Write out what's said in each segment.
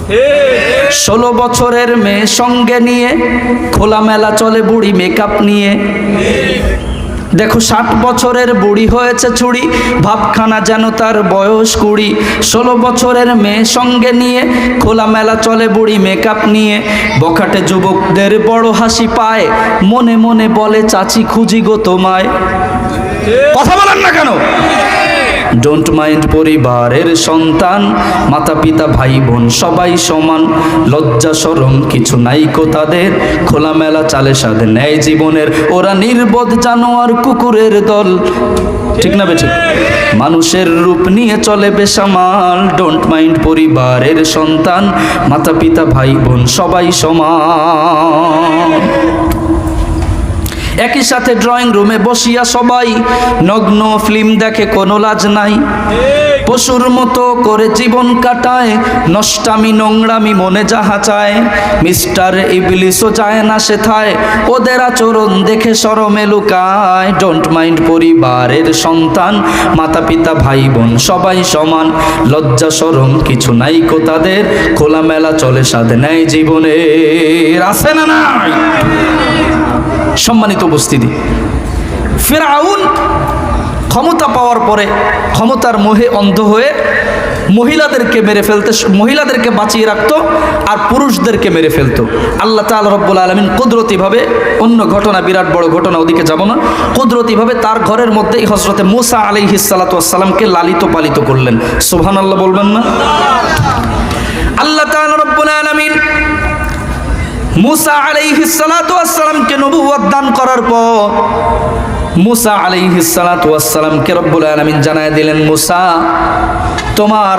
16 বছরের মেয়ে সঙ্গে নিয়ে খোলামেলা চলে বুড়ি মেকআপ নিয়ে। দেখো 60 বছরের বুড়ি হয়েছে চুড়ি, ভাবখানা যেন তার বয়স 20। 16 বছরের মেয়ে সঙ্গে নিয়ে খোলামেলা চলে বুড়ি মেকআপ নিয়ে। বখাটে যুবকদের বড় হাসি পায়, মনে মনে বলে চাচি খুঁজি গো তোমায়। কথা বলেন না কেন? ডোন্ট মাইন্ড পরিবারের সন্তান, মাতা পিতা ভাই বোন সবাই সমান। লজ্জা শরম কিছু নাই কো তাদের, খোলামেলা চালে সাধে নেয় জীবনের। ওরা নির্বোধ জানোয়ার কুকুরের দল, ঠিক না বেঠিক? মানুষের রূপ নিয়ে চলে বেসামাল। ডোন্ট মাইন্ড পরিবারের সন্তান, মাতা পিতা ভাই বোন সবাই সমান। একই সাথে ড্রয়িং রুমে বসিয়া সবাই নগ্ন ফিল্ম দেখে, কোনো লাজ নাই। পশুর মতো করে জীবন কাটায়, নষ্টামি নোংরামি মনে যাহা চায়। মিস্টার ইবলিসও যায় না সেথায়, ওদের আচরণ দেখে শরমে লুকায়। ডোন্ট মাইন্ড পরিবারের সন্তান, মাতা পিতা ভাই বোন সবাই সমান। লজ্জা শরম কিছু নাই কো তাদের, খোলামেলা চলে সাধে নেয় জীবনের। আছে না নাই? সম্মানিত উপস্থিতি, ফিরআউন ক্ষমতা পাওয়ার পরে ক্ষমতার মোহে অন্ধ হয়ে মহিলাদেরকে মেরে ফেলতে, মহিলাদেরকে বাঁচিয়ে রাখতো আর পুরুষদেরকে মেরে ফেলতো। আল্লাহ তাআলা রব্বুল আলামিন কুদরতিভাবে, অন্য ঘটনা বিরাট বড় ঘটনা ওদিকে যাব না, কুদরতিভাবে তার ঘরের মধ্যেই হযরতে মূসা আলাইহিস সালাতু ওয়াস সালামকে লালিত পালিত করলেন। সুবহানাল্লাহ বলবেন না? আল্লাহ তাআলা রব্বুল আলামিন মূসা আলাইহিস সালাতু ওয়াস সালামকে নবুয়ত দান করার পর মূসা আলাইহিস সালাতু ওয়াস সালামকে রব্বুল আলামিন জানায় দিলেন, মূসা তোমার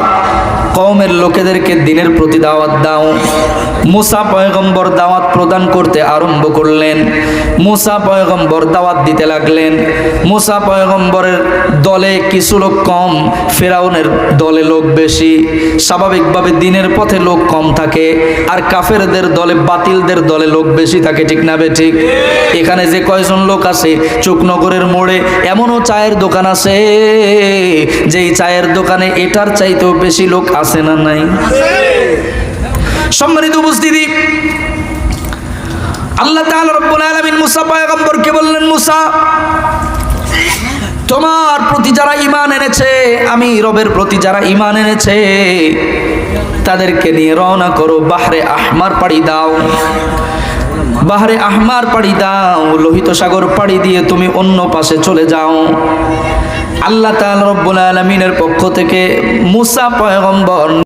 কওমের লোকেদেরকে দ্বীনের প্রতি দাওয়াত দাও। মূসা পয়গম্বর দাওয়াত প্রদান করতে আরম্ভ করলেন। মূসা পয়গম্বর দাওয়াত দিতে লাগলেন। মূসা পয়গম্বরের দলে কিছু লোক কম, ফিরআউনের দলে লোক বেশি। স্বাভাবিকভাবে দ্বীনের পথে লোক কম থাকে, আর কাফেরদের দলে, বাতিলদের দলে লোক বেশি থাকে, ঠিক না বে ঠিক? এখানে যে কয়জন লোক আছে, চুকনগরের মোড়ে এমনও চায়ের দোকান আছে, যেই চায়ের দোকানে এটার চাইতেও বেশি লোক আছে না নাই? সম্মানিত উপস্থিতি, আল্লাহ তাআলা রব্বুল আলামিন মূসা পয়গম্বরকে বললেন, মূসা তোমার প্রতি যারা ঈমান এনেছে, আমি রবের প্রতি যারা ঈমান এনেছে, তাদেরকে নিয়ে রওনা করো, বাহরে আহমার পাড়ি দাও। বাহরে আহমার পাড়ি দাও, লোহিত সাগর পাড়ি দিয়ে তুমি অন্য পাশে চলে যাও। আল্লাহ তাআলা রব্বুল আলামিনের পক্ষ থেকে মূসা পয়গম্বর